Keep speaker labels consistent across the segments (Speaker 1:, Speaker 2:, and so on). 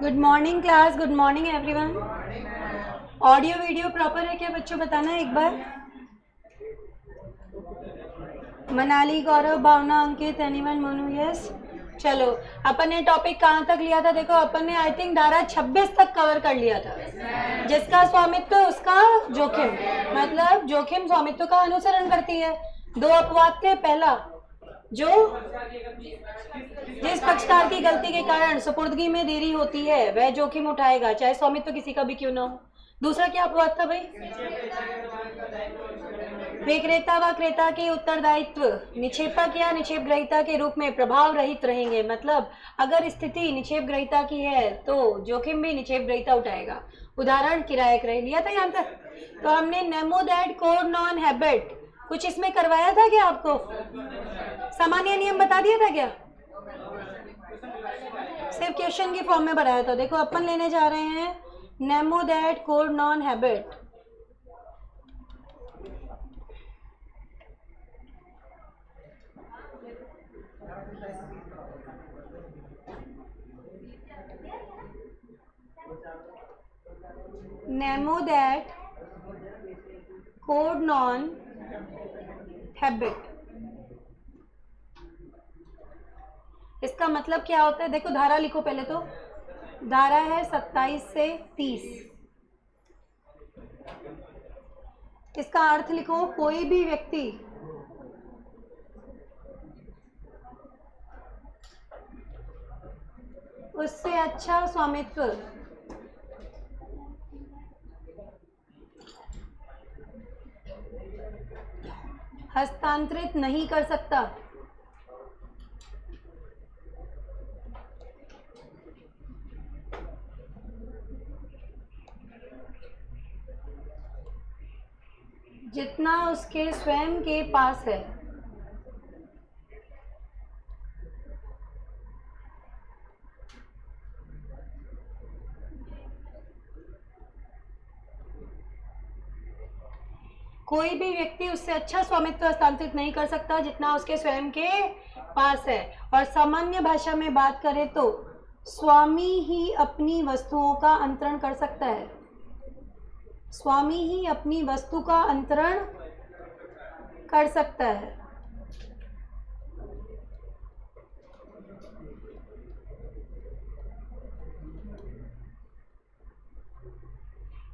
Speaker 1: Good morning class, good morning everyone. Audio video proper है क्या बच्चों, बताना एक बार। मनाली, गौरव, भावना, अंकित, एनीवन, मोनू, यस। चलो, अपन ने टॉपिक कहाँ तक लिया था? देखो, अपन ने आई थिंक धारा 26 तक कवर कर लिया था। जिसका स्वामित्व उसका जोखिम, मतलब जोखिम स्वामित्व का अनुसरण करती है। दो अपवाद थे। पहला, जो जिस पक्षकार की गलती के कारण सुपुर्दगी में देरी होती है वह जोखिम उठाएगा, चाहे स्वामित्व किसी का भी क्यों ना हो। दूसरा क्या अपवाद था भाई? विक्रेता व क्रेता के उत्तरदायित्व निक्षेपक या निक्षेप ग्रहीता के रूप में प्रभाव रहित रहेंगे। मतलब अगर स्थिति निक्षेप ग्रहीता की है तो जोखिम भी निक्षेप ग्रहीता उठाएगा। उदाहरण, किराया क्रय लिया था यहाँ तक। तो हमने नेमो दैट कोड नॉन हैबिट कुछ इसमें करवाया था क्या आपको? सामान्य नियम बता दिया था क्या? सिर्फ क्वेश्चन की फॉर्म में बनाया था। देखो, अपन लेने जा रहे हैं नेमो दैट कोड नॉन हैबिट। नेमो दैट कोड नॉन हैबिट, इसका मतलब क्या होता है? देखो, धारा लिखो पहले तो। धारा है 27 से 30। इसका अर्थ लिखो, कोई भी व्यक्ति उससे अच्छा स्वामित्व हस्तांतरित नहीं कर सकता। जितना उसके स्वयं के पास है। कोई भी व्यक्ति उससे अच्छा स्वामित्व हस्तांतरित नहीं कर सकता जितना उसके स्वयं के पास है। और सामान्य भाषा में बात करें तो स्वामी ही अपनी वस्तुओं का अंतरण कर सकता है। स्वामी ही अपनी वस्तु का अंतरण कर सकता है।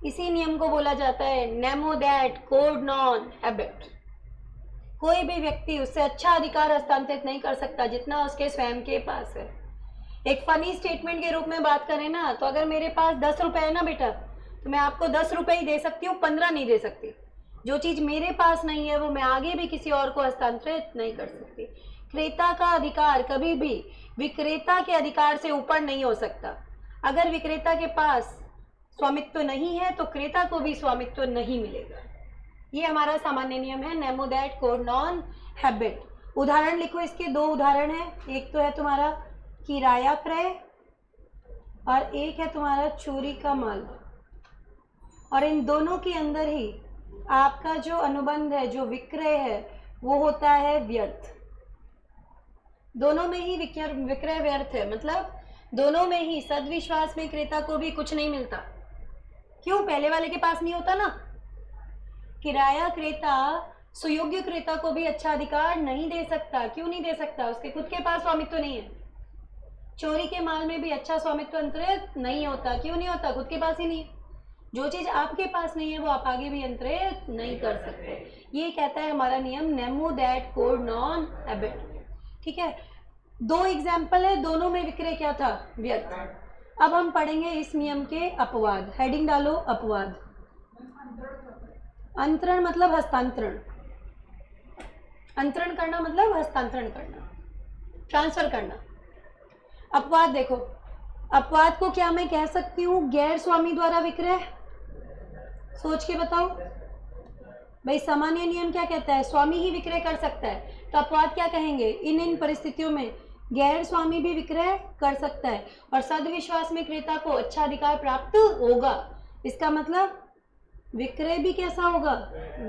Speaker 1: इसी नियम को बोला जाता है नेमो दैट कोड नॉन हैबिट। कोई भी व्यक्ति उससे अच्छा अधिकार हस्तांतरित नहीं कर सकता जितना उसके स्वयं के पास है। एक फनी स्टेटमेंट के रूप में बात करें ना, तो अगर मेरे पास 10 रुपए है ना बेटा, तो मैं आपको 10 रुपए ही दे सकती हूँ, 15 नहीं दे सकती। जो चीज मेरे पास नहीं है वो मैं आगे भी किसी और को हस्तांतरित नहीं कर सकती। क्रेता का अधिकार कभी भी विक्रेता के अधिकार से ऊपर नहीं हो सकता। अगर विक्रेता के पास स्वामित्व नहीं है तो क्रेता को भी स्वामित्व नहीं मिलेगा। ये हमारा सामान्य नियम है नेमो दैट कोड नॉन हैबिट। उदाहरण लिखो, इसके दो उदाहरण है। एक तो है तुम्हारा किराया क्रय और एक है तुम्हारा चोरी का माल। और इन दोनों के अंदर ही आपका जो अनुबंध है, जो विक्रय है, वो होता है व्यर्थ। दोनों में ही विक्रय व्यर्थ है। मतलब दोनों में ही सद्विश्वास में क्रेता को भी कुछ नहीं मिलता। क्यों? पहले वाले के पास नहीं होता ना। किराया क्रेता सुयोग्य क्रेता को भी अच्छा अधिकार नहीं दे सकता। क्यों नहीं दे सकता? उसके खुद के पास स्वामित्व नहीं है। चोरी के माल में भी अच्छा स्वामित्व अंतरित नहीं होता। क्यों नहीं होता? खुद के पास ही नहीं है। जो चीज आपके पास नहीं है वो आप आगे भी अंतरित नहीं कर सकते। ये कहता है हमारा नियम नेमो दैट कोड नॉन एबिट। ठीक है, 2 एग्जाम्पल है, दोनों में विक्रय क्या था? व्यर्थ। अब हम पढ़ेंगे इस नियम के अपवाद। हेडिंग डालो अपवाद। अंतरण मतलब हस्तांतरण। अंतरण करना मतलब हस्तांतरण करना, ट्रांसफर करना। अपवाद देखो, अपवाद को क्या मैं कह सकती हूँ? गैर स्वामी द्वारा विक्रय। सोच के बताओ भाई, सामान्य नियम क्या कहता है? स्वामी ही विक्रय कर सकता है। तो अपवाद क्या कहेंगे? इन परिस्थितियों में गैर स्वामी भी विक्रय कर सकता है और सदविश्वास में क्रेता को अच्छा अधिकार प्राप्त होगा। इसका मतलब विक्रय भी कैसा होगा?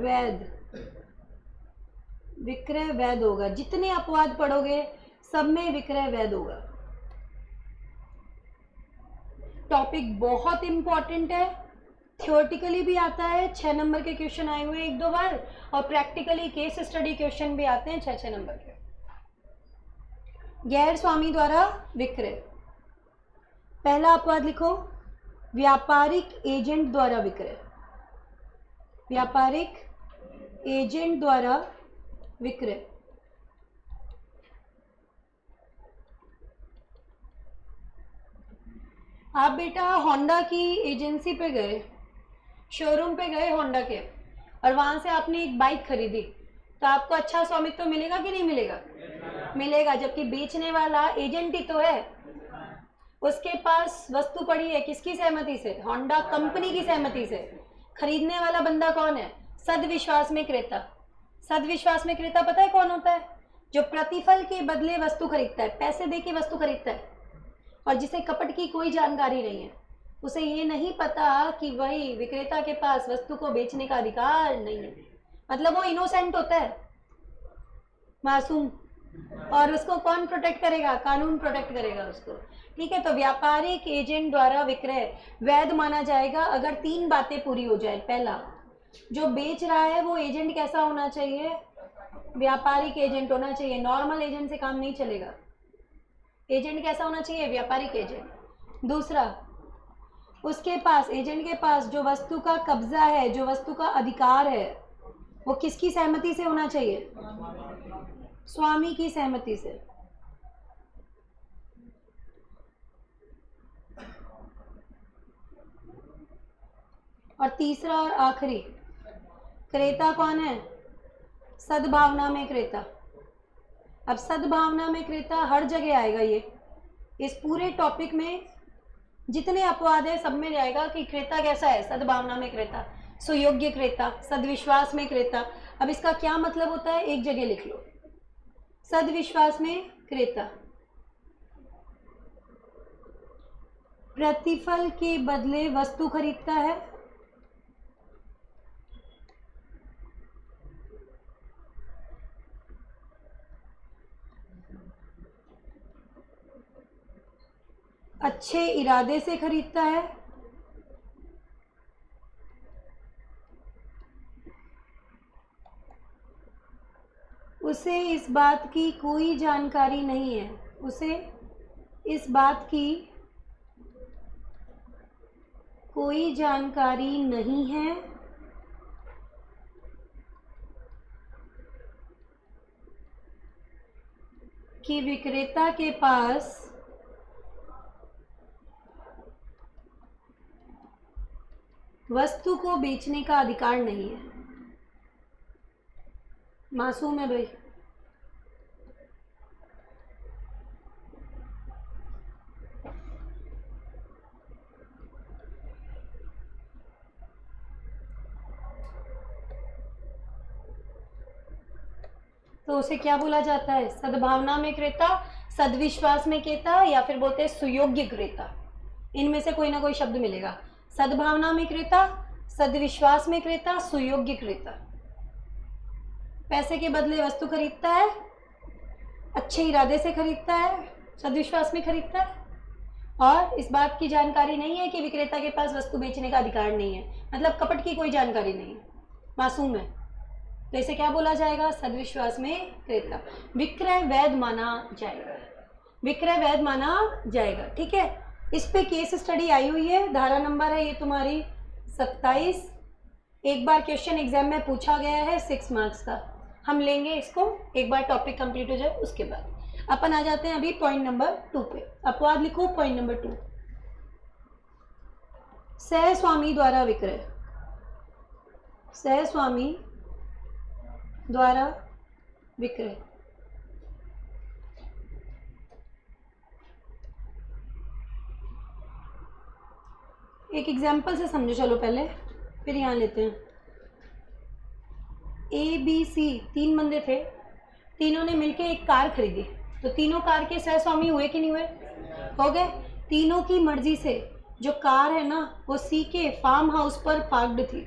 Speaker 1: वैध। विक्रय वैध होगा। जितने अपवाद पढ़ोगे सब में विक्रय वैध होगा। टॉपिक बहुत इंपॉर्टेंट है, थियोरेटिकली भी आता है, 6 नंबर के क्वेश्चन आए हुए हैं 1-2 बार, और प्रैक्टिकली केस स्टडी क्वेश्चन भी आते हैं 6-6 नंबर के। गैर स्वामी द्वारा विक्रय। पहला अपवाद लिखो, व्यापारिक एजेंट द्वारा विक्रय। व्यापारिक एजेंट द्वारा विक्रय। आप बेटा होंडा की एजेंसी पे गए, शोरूम पे गए होंडा के, और वहां से आपने एक बाइक खरीदी, तो आपको अच्छा स्वामित्व तो मिलेगा कि नहीं मिलेगा? मिलेगा। जबकि बेचने वाला एजेंट ही तो है, उसके पास वस्तु पड़ी है किसकी सहमति से? होंडा कंपनी की सहमति से। खरीदने वाला बंदा कौन है? सदविश्वास में क्रेता। सदविश्वास में क्रेता पता है कौन होता है? जो प्रतिफल के बदले वस्तु खरीदता है, पैसे दे के वस्तु खरीदता है, और जिसे कपट की कोई जानकारी नहीं है। उसे ये नहीं पता कि वही विक्रेता के पास वस्तु को बेचने का अधिकार नहीं है। मतलब वो इनोसेंट होता है, मासूम, और उसको कौन प्रोटेक्ट करेगा? कानून प्रोटेक्ट करेगा उसको। ठीक है, तो व्यापारिक एजेंट द्वारा विक्रय वैध माना जाएगा अगर 3 बातें पूरी हो जाए। पहला, जो बेच रहा है वो एजेंट कैसा होना चाहिए? व्यापारिक एजेंट होना चाहिए। नॉर्मल एजेंट से काम नहीं चलेगा। एजेंट कैसा होना चाहिए? व्यापारिक एजेंट। दूसरा, उसके पास, एजेंट के पास जो वस्तु का कब्जा है, जो वस्तु का अधिकार है, वो किसकी सहमति से होना चाहिए? स्वामी की सहमति से। और तीसरा और आखिरी, क्रेता कौन है? सद्भावना में क्रेता। अब सद्भावना में क्रेता हर जगह आएगा। ये इस पूरे टॉपिक में जितने अपवाद है सब में जाएगा कि क्रेता कैसा है? सद्भावना में क्रेता, सुयोग्य क्रेता, सद्विश्वास में क्रेता। अब इसका क्या मतलब होता है? एक जगह लिख लो, सद्विश्वास में क्रेता प्रतिफल के बदले वस्तु खरीदता है, अच्छे इरादे से खरीदता है, उसे इस बात की कोई जानकारी नहीं है, उसे इस बात की कोई जानकारी नहीं है कि विक्रेता के पास वस्तु को बेचने का अधिकार नहीं है। मासूम है भाई। तो उसे क्या बोला जाता है? सद्भावना में क्रेता, सद्विश्वास में क्रेता, या फिर बोलते हैं सुयोग्य क्रेता। इनमें से कोई ना कोई शब्द मिलेगा। सद्भावना में क्रेता, सद्विश्वास में क्रेता, सुयोग्य क्रेता। पैसे के बदले वस्तु खरीदता है, अच्छे इरादे से खरीदता है, सद्विश्वास में खरीदता है, और इस बात की जानकारी नहीं है कि विक्रेता के पास वस्तु बेचने का अधिकार नहीं है, मतलब कपट की कोई जानकारी नहीं है, मासूम है, तो इसे क्या बोला जाएगा? सद्विश्वास में क्रेता। विक्रय वैध माना जाएगा, विक्रय वैध माना जाएगा। ठीक है, इस पे केस स्टडी आई हुई है, धारा नंबर है ये तुम्हारी 27। एक बार क्वेश्चन एग्जाम में पूछा गया है 6 मार्क्स का, हम लेंगे इसको एक बार टॉपिक कंप्लीट हो जाए उसके बाद। अपन आ जाते हैं अभी पॉइंट नंबर 2 पे। अपवाद लिखो पॉइंट नंबर 2, सहस्वामी द्वारा विक्रय, सहस्वामी द्वारा विक्रय। एक एग्जाम्पल से समझो चलो पहले, फिर यहाँ लेते हैं। ए बी सी 3 बंदे थे, तीनों ने मिलके एक कार खरीदी, तो तीनों कार के सहस्वामी हुए कि नहीं हुए? हो गए। तीनों की मर्जी से जो कार है ना वो सी के फार्म हाउस पर पार्क्ड थी।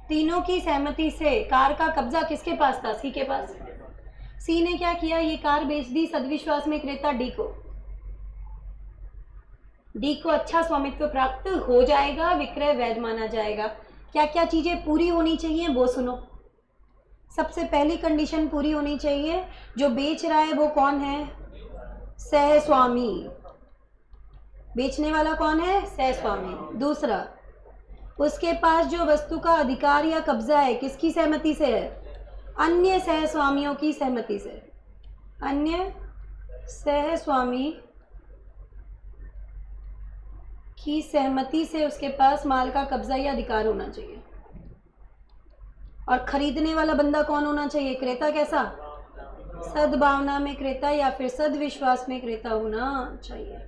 Speaker 1: तीनों की सहमति से कार का कब्जा किसके पास था? सी के पास। सी ने क्या किया? ये कार बेच दी सद्विश्वास में क्रेता डी को। डी को अच्छा स्वामित्व प्राप्त हो जाएगा, विक्रय वैध माना जाएगा। क्या क्या चीजें पूरी होनी चाहिए वो सुनो। सबसे पहली कंडीशन पूरी होनी चाहिए, जो बेच रहा है वो कौन है? सहस्वामी। बेचने वाला कौन है? सहस्वामी। दूसरा, उसके पास जो वस्तु का अधिकार या कब्जा है किसकी सहमति से है? अन्य सहस्वामियों की सहमति से। अन्य सहस्वामी की सहमति से उसके पास माल का कब्जा या अधिकार होना चाहिए। और खरीदने वाला बंदा कौन होना चाहिए? क्रेता कैसा? सद्भावना में क्रेता या फिर सद्विश्वास में क्रेता होना चाहिए।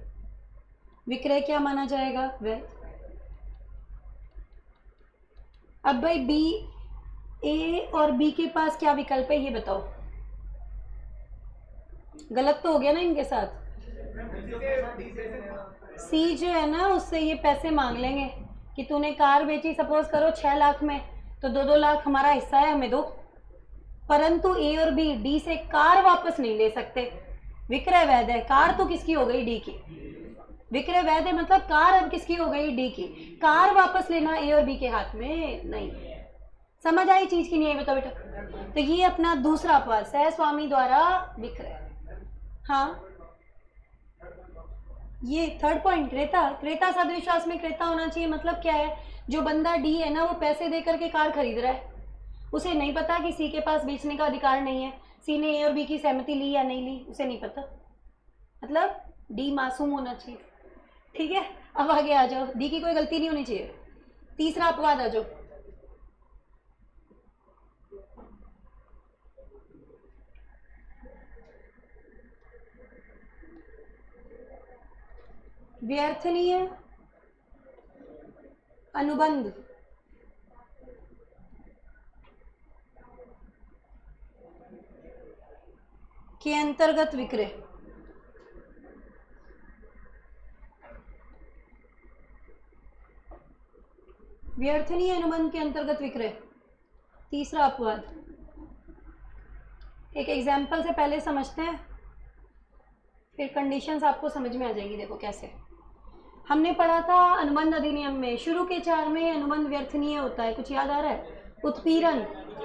Speaker 1: विक्रय क्या माना जाएगा? वैध। अब भाई बी, ए और बी के पास क्या विकल्प है ये बताओ। गलत तो हो गया ना इनके साथ? सी जो है ना उससे ये पैसे मांग लेंगे कि तूने कार बेची सपोज करो 6 लाख में, तो 2-2 लाख हमारा हिस्सा है, हमें दो। परंतु ए और बी डी से कार वापस नहीं ले सकते, विक्रय वैध है। कार तो किसकी हो गई? डी की। विक्रय वैध है मतलब कार अब किसकी हो गई? डी की। कार वापस लेना ए और बी के हाथ में नहीं। समझ आई चीज की नहीं आई? बताओ बेटा। तो ये अपना दूसरा अपवाद, सहस्वामी द्वारा विक्रय। हाँ, ये थर्ड पॉइंट, क्रेता। क्रेता सद्विश्वास में क्रेता होना चाहिए मतलब क्या है? जो बंदा डी है ना वो पैसे दे करके कार खरीद रहा है, उसे नहीं पता कि सी के पास बेचने का अधिकार नहीं है, सी ने ए और बी की सहमति ली या नहीं ली, उसे नहीं पता, मतलब डी मासूम होना चाहिए। ठीक है, अब आगे आ जाओ, डी की कोई गलती नहीं होनी चाहिए। तीसरा अपवाद आ जाओ। व्यर्थनीय अनुबंध के अंतर्गत विक्रय। व्यर्थनीय अनुबंध के अंतर्गत विक्रय, तीसरा अपवाद। एक एग्जाम्पल से पहले समझते हैं, फिर कंडीशंस आपको समझ में आ जाएगी। देखो कैसे हमने पढ़ा था अनुबंध अधिनियम में, शुरू के 4 में अनुबंध व्यर्थनीय होता है, कुछ याद आ रहा है? उत्पीड़न,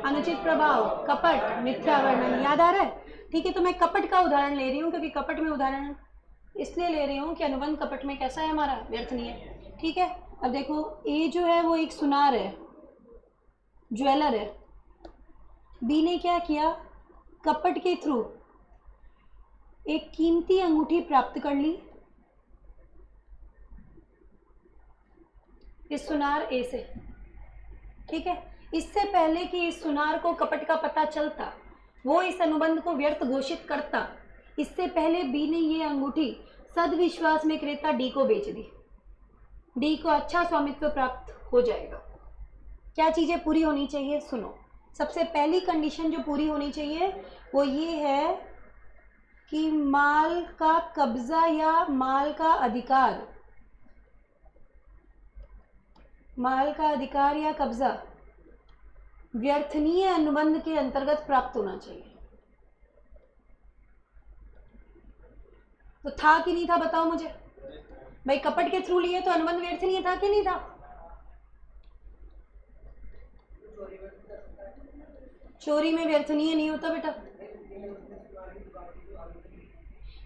Speaker 1: अनुचित प्रभाव, कपट, मिथ्या वर्णन, याद आ रहा है? ठीक है, तो मैं कपट का उदाहरण ले रही हूँ क्योंकि कपट में उदाहरण इसलिए ले रही हूँ कि अनुबंध कपट में कैसा है हमारा? व्यर्थनीय। ठीक है, अब देखो ए जो है वो एक सुनार है, ज्वेलर है। बी ने क्या किया? कपट के थ्रू एक कीमती अंगूठी प्राप्त कर ली इस सुनार ए से। ठीक है, इससे पहले कि इस सुनार को कपट का पता चलता, वो इस अनुबंध को व्यर्थ घोषित करता, इससे पहले बी ने ये अंगूठी सद्विश्वास में क्रेता डी को बेच दी। डी को अच्छा स्वामित्व प्राप्त हो जाएगा। क्या चीजें पूरी होनी चाहिए? सुनो, सबसे पहली कंडीशन जो पूरी होनी चाहिए वो ये है कि माल का कब्जा या माल का अधिकार, माल का अधिकार या कब्जा व्यर्थनीय अनुबंध के अंतर्गत प्राप्त होना चाहिए। तो था कि नहीं था बताओ मुझे भाई। कपट के थ्रू लिए तो अनुबंध व्यर्थनीय था कि नहीं था? चोरी में व्यर्थनीय नहीं होता बेटा।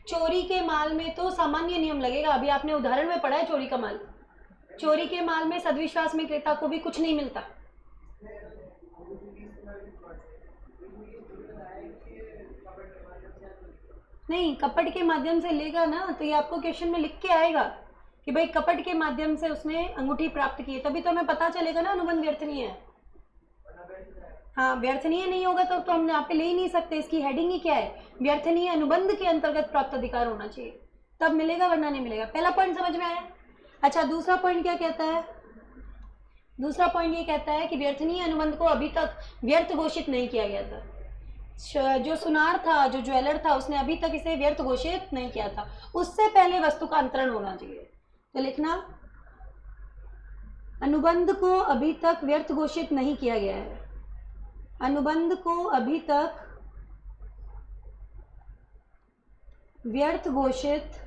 Speaker 1: चोरी के माल में तो सामान्य नियम लगेगा। अभी आपने उदाहरण में पढ़ा है चोरी का माल। चोरी के माल में सद्विश्वास में क्रेता को भी कुछ नहीं मिलता। नहीं, कपट के माध्यम से लेगा ना तो ये आपको क्वेश्चन में लिख के आएगा कि भाई कपट के माध्यम से उसने अंगूठी प्राप्त की, तभी तो हमें पता चलेगा ना अनुबंध व्यर्थनीय है। हाँ, व्यर्थनीय नहीं होगा तो हम यहाँ पे ले ही नहीं सकते। इसकी हेडिंग ही क्या है? व्यर्थनीय अनुबंध के अंतर्गत प्राप्त अधिकार होना चाहिए, तब मिलेगा वरना नहीं मिलेगा। पहला पॉइंट समझ में आया? अच्छा, दूसरा पॉइंट क्या कहता है? दूसरा पॉइंट ये कहता है कि व्यर्थनीय अनुबंध को अभी तक व्यर्थ घोषित नहीं किया गया था। जो सुनार था, जो ज्वेलर था, उसने अभी तक इसे व्यर्थ घोषित नहीं किया था। उससे पहले वस्तु का अंतरण होना चाहिए। तो लिखना, अनुबंध को अभी तक व्यर्थ घोषित नहीं किया गया है। अनुबंध को अभी तक व्यर्थ घोषित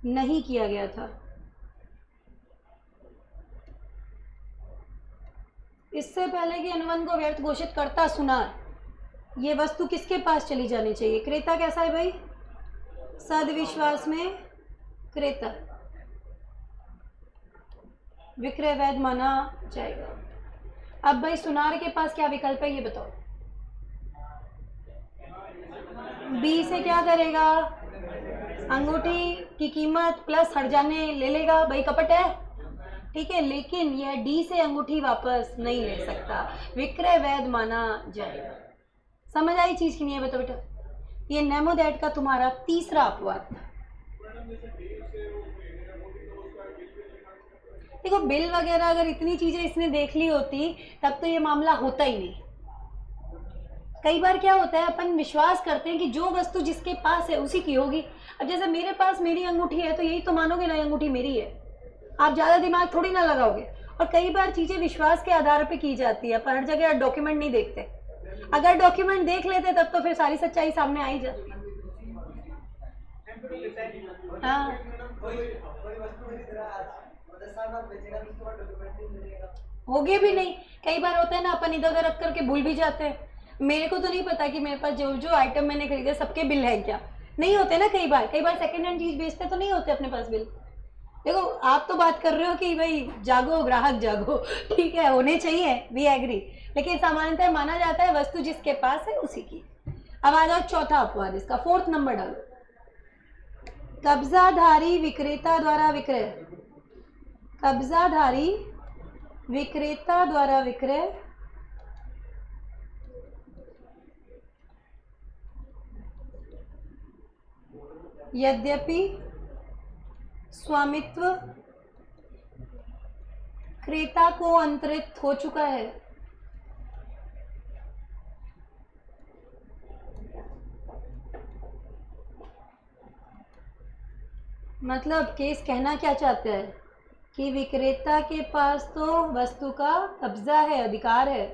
Speaker 1: नहीं किया गया था। इससे पहले कि अनुबंध को व्यर्थ घोषित करता सुनार, ये वस्तु किसके पास चली जानी चाहिए? क्रेता कैसा है भाई? सद्विश्वास में क्रेता, विक्रय वैध माना जाएगा। अब भाई सुनार के पास क्या विकल्प है ये बताओ। बी से क्या करेगा? अंगूठी की कीमत प्लस हट जाने ले लेगा। भाई कपट है, ठीक है, लेकिन यह डी से अंगूठी वापस नहीं ले सकता, विक्रय वैध माना जाएगा। समझ आई चीज की नहीं है? बताओ बेटा, ये नेमो दैट का तुम्हारा तीसरा अपवाद था। देखो, बिल वगैरह अगर इतनी चीजें इसने देख ली होती तब तो ये मामला होता ही नहीं। कई बार क्या होता है, अपन विश्वास करते हैं कि जो वस्तु जिसके पास है उसी की होगी। अब जैसे मेरे पास मेरी अंगूठी है तो यही तो मानोगे ना अंगूठी मेरी है। आप ज्यादा दिमाग थोड़ी ना लगाओगे। और कई बार चीजें विश्वास के आधार पे की जाती है, पर हर जगह डॉक्यूमेंट नहीं देखते। अगर डॉक्यूमेंट देख लेते तब तो फिर सारी सच्चाई सामने आ ही जाती। हाँ, होगे भी नहीं। कई बार होता है ना, अपन इधर उधर रख करके भूल भी जाते हैं। मेरे को तो नहीं पता कि मेरे पास जो जो आइटम मैंने खरीदे सबके बिल है क्या, नहीं होते ना। कई बार सेकंड हैंड चीज बेचते तो नहीं होते अपने पास बिल। देखो, आप तो बात कर रहे हो कि भाई जागो ग्राहक जागो, ठीक है, होने चाहिए, वी एग्री, लेकिन सामान्यतः माना जाता है वस्तु जिसके पास है उसी की। अब आ जाओ चौथा अपवाद, इसका 4th नंबर डालो। कब्जाधारी विक्रेता द्वारा विक्रय। कब्जाधारी विक्रेता द्वारा विक्रय यद्यपि स्वामित्व क्रेता को अंतरित हो चुका है। मतलब केस कहना क्या चाहते हैं कि विक्रेता के पास तो वस्तु का कब्जा है, अधिकार है,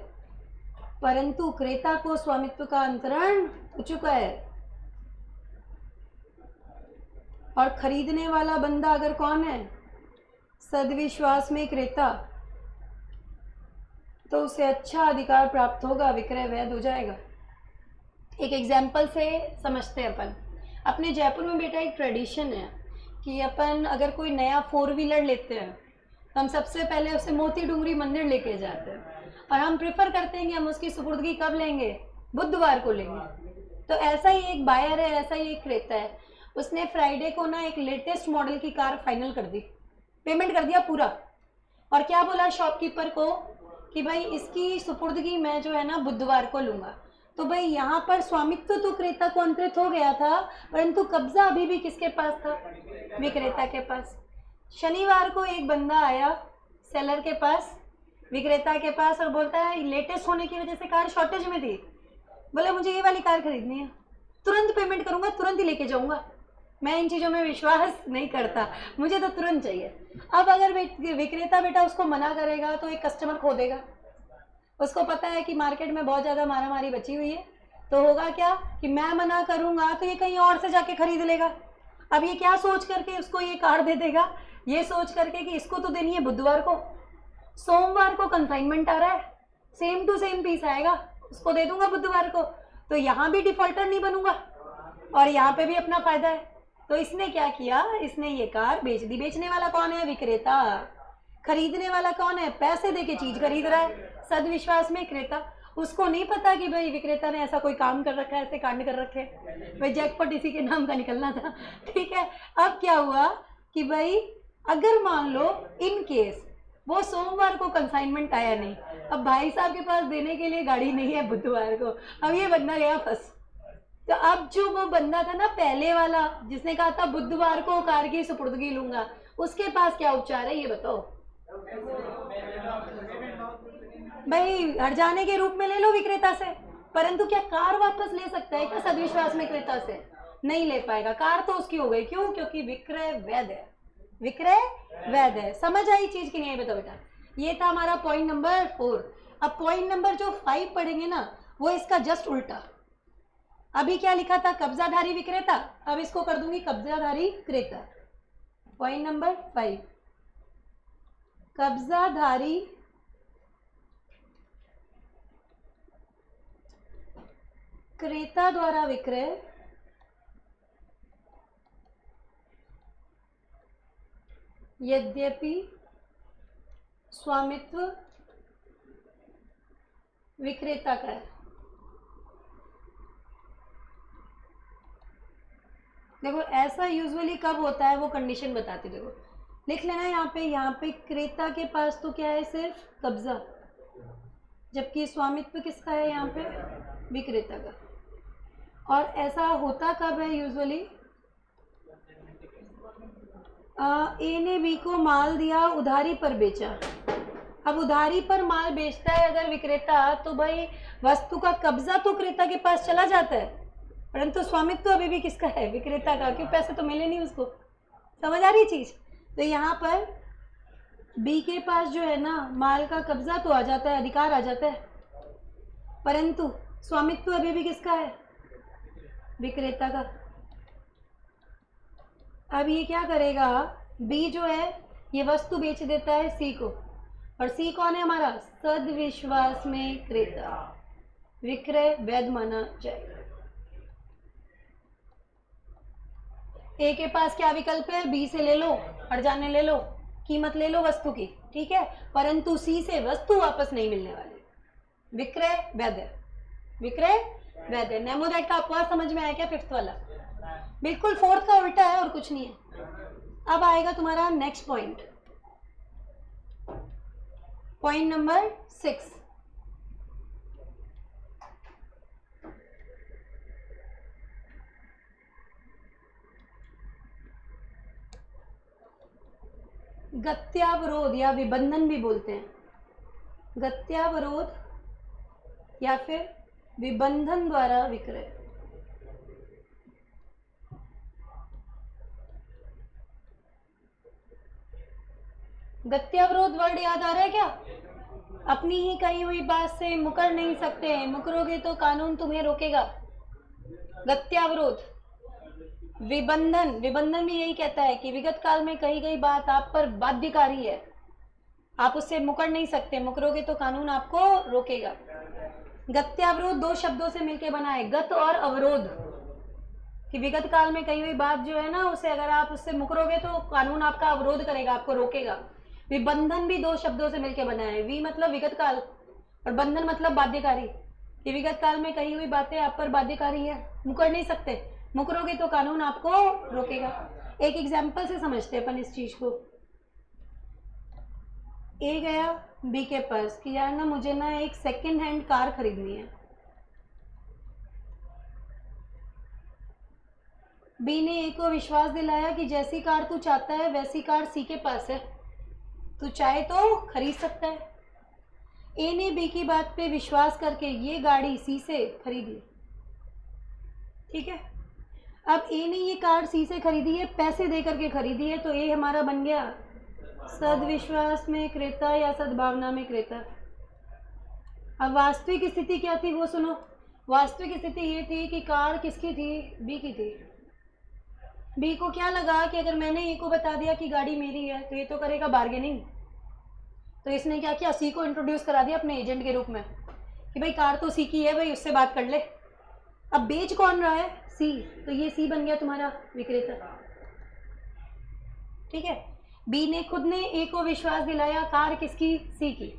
Speaker 1: परंतु क्रेता को स्वामित्व का अंतरण हो चुका है। और खरीदने वाला बंदा अगर कौन है? सद्विश्वास में क्रेता, तो उसे अच्छा अधिकार प्राप्त होगा, विक्रय वैध हो जाएगा। एक एग्जाम्पल से समझते हैं अपन। अपने जयपुर में बेटा एक ट्रेडिशन है कि अपन अगर कोई नया 4 व्हीलर लेते हैं तो हम सबसे पहले उसे मोती डूंगरी मंदिर लेके जाते हैं, और हम प्रेफर करते हैं कि हम उसकी सुपुर्दगी कब लेंगे? बुधवार को लेंगे। तो ऐसा ही एक बायर है, ऐसा ही एक क्रेता है, उसने फ्राइडे को ना एक लेटेस्ट मॉडल की कार फाइनल कर दी, पेमेंट कर दिया पूरा, और क्या बोला शॉपकीपर को कि भाई इसकी सुपुर्दगी मैं जो है ना बुधवार को लूँगा। तो भाई यहाँ पर स्वामित्व तो क्रेता को अंतरित हो गया था, परंतु कब्जा अभी भी किसके पास था? विक्रेता के पास। शनिवार को एक बंदा आया सेलर के पास, विक्रेता के पास, और बोलता है लेटेस्ट होने की वजह से कार शॉर्टेज में थी, बोले मुझे ये वाली कार खरीदनी है, तुरंत पेमेंट करूँगा, तुरंत ही लेके जाऊँगा, मैं इन चीज़ों में विश्वास नहीं करता, मुझे तो तुरंत चाहिए। अब अगर विक्रेता बेटा उसको मना करेगा तो एक कस्टमर खो देगा। उसको पता है कि मार्केट में बहुत ज़्यादा मारामारी बची हुई है, तो होगा क्या कि मैं मना करूंगा तो ये कहीं और से जाके खरीद लेगा। अब ये क्या सोच करके उसको ये कार दे देगा, ये सोच करके कि इसको तो देनी है बुधवार को, सोमवार को कंसाइनमेंट आ रहा है, सेम टू सेम पीस आएगा, उसको दे दूंगा बुधवार को, तो यहाँ भी डिफॉल्टर नहीं बनूंगा और यहाँ पे भी अपना फायदा है। तो इसने क्या किया, इसने ये कार बेच दी। बेचने वाला कौन है? विक्रेता। खरीदने वाला कौन है? पैसे देके चीज खरीद रहा है, सदविश्वास में क्रेता। उसको नहीं पता कि भाई विक्रेता ने ऐसा कोई काम कर रखा है, ऐसे कांड कर रखे, भाई जैकपॉट इसी के नाम का निकलना था। ठीक है, अब क्या हुआ कि भाई अगर मान लो इन केस वो सोमवार को कंसाइनमेंट आया नहीं, अब भाई साहब के पास देने के लिए गाड़ी नहीं है बुधवार को, अब ये बंदा गया फंस। तो अब जो वो बंदा था ना पहले वाला, जिसने कहा था बुधवार को कार की सुपुर्दगी लूंगा, उसके पास क्या उपचार है ये बताओ भाई? हट जाने के रूप में ले लो विक्रेता से, परंतु क्या कार वापस ले सकता है क्या सदविश्वास में क्रेता से? नहीं ले पाएगा, कार तो उसकी हो गई। क्यों? क्योंकि विक्रय वैध है, विक्रय वैध है। समझ आई चीज की नहीं आई? बताओ बेटा, ये था हमारा पॉइंट नंबर 4। अब पॉइंट नंबर जो 5 पढ़ेंगे ना, वो इसका जस्ट उल्टा। अभी क्या लिखा था? कब्जाधारी विक्रेता, अब इसको कर दूंगी कब्जाधारी क्रेता। पॉइंट नंबर 5, कब्जाधारी क्रेता द्वारा विक्रय यद्यपि स्वामित्व विक्रेता का है। देखो ऐसा यूजुअली कब होता है वो कंडीशन बताती, देखो लिख लेना यहाँ पे क्रेता के पास तो क्या है? सिर्फ कब्जा, जबकि स्वामित्व किसका है? यहाँ पे विक्रेता का। और ऐसा होता कब है यूजुअली? ए ने बी को माल दिया, उधारी पर बेचा। अब उधारी पर माल बेचता है अगर विक्रेता, तो भाई वस्तु का कब्जा तो क्रेता के पास चला जाता है, परंतु स्वामित्व अभी भी किसका है? विक्रेता का, क्यों? पैसे तो मिले नहीं उसको। समझ आ रही चीज? तो यहाँ पर बी के पास जो है ना माल का कब्जा तो आ जाता है, अधिकार आ जाता है, परंतु स्वामित्व अभी भी किसका है? विक्रेता का। अब ये क्या करेगा? बी जो है ये वस्तु बेच देता है सी को, और सी कौन है हमारा? सदविश्वास में क्रेता, विक्रय वैध माना जाएगा। ए के पास क्या विकल्प है? बी से ले लो, हट जाने ले लो, कीमत ले लो वस्तु की, ठीक है, परंतु सी से वस्तु वापस नहीं मिलने वाली। विक्रय वैध है, विक्रय वैध है। नेमो दैट का अपवाद समझ में आया क्या? 5th वाला बिल्कुल 4th का उल्टा है और कुछ नहीं है। अब आएगा तुम्हारा नेक्स्ट पॉइंट, पॉइंट नंबर 6। गत्यावरोध या विबंधन भी बोलते हैं, गत्यावरोध या फिर विबंधन द्वारा विक्रय। गत्यावरोध वर्ड याद आ रहा है क्या? अपनी ही कही हुई बात से मुकर नहीं सकते, मुकरोगे तो कानून तुम्हें रोकेगा। गत्यावरोध। विबंधन, विबंधन भी यही कहता है कि विगत काल में कही गई बात आप पर बाध्यकारी है, आप उससे मुकर नहीं सकते, मुकरोगे तो कानून आपको रोकेगा। गत्यावरोध 2 शब्दों से मिलकर बना है, गत और अवरोध, कि विगत काल में कही हुई बात जो है ना, उसे अगर आप उससे मुकरोगे तो कानून आपका अवरोध करेगा, आपको रोकेगा। विबंधन भी 2 शब्दों से मिलकर बना है, वी मतलब विगत काल और बंधन मतलब बाध्यकारी, कि विगत काल में कही हुई बातें आप पर बाध्यकारी है, मुकर नहीं सकते, मुकरोगे तो कानून आपको रोकेगा। एक एग्जाम्पल से समझते हैं अपन इस चीज को। ए गया बी के पास कि यार ना मुझे ना एक सेकेंड हैंड कार खरीदनी है। बी ने ए को विश्वास दिलाया कि जैसी कार तू चाहता है वैसी कार सी के पास है, तू चाहे तो खरीद सकता है। ए ने बी की बात पे विश्वास करके ये गाड़ी सी से खरीदी, ठीक है। अब ए ने ये कार सी से खरीदी है, पैसे दे करके खरीदी है, तो ए हमारा बन गया सदविश्वास में क्रेता या सद्भावना में क्रेता। अब वास्तविक स्थिति क्या थी वो सुनो। वास्तविक स्थिति ये थी कि कार किसकी थी? बी की थी। बी को क्या लगा कि अगर मैंने ए को बता दिया कि गाड़ी मेरी है तो ये तो करेगा बार्गेनिंग। तो इसने क्या किया? सी को इंट्रोड्यूस करा दिया अपने एजेंट के रूप में कि भाई कार तो सी की है, भाई उससे बात कर ले। अब बेच कौन रहा है? सी। तो ये सी बन गया तुम्हारा विक्रेता। ठीक है। बी ने खुद ने ए को विश्वास दिलाया कार किसकी? सी की।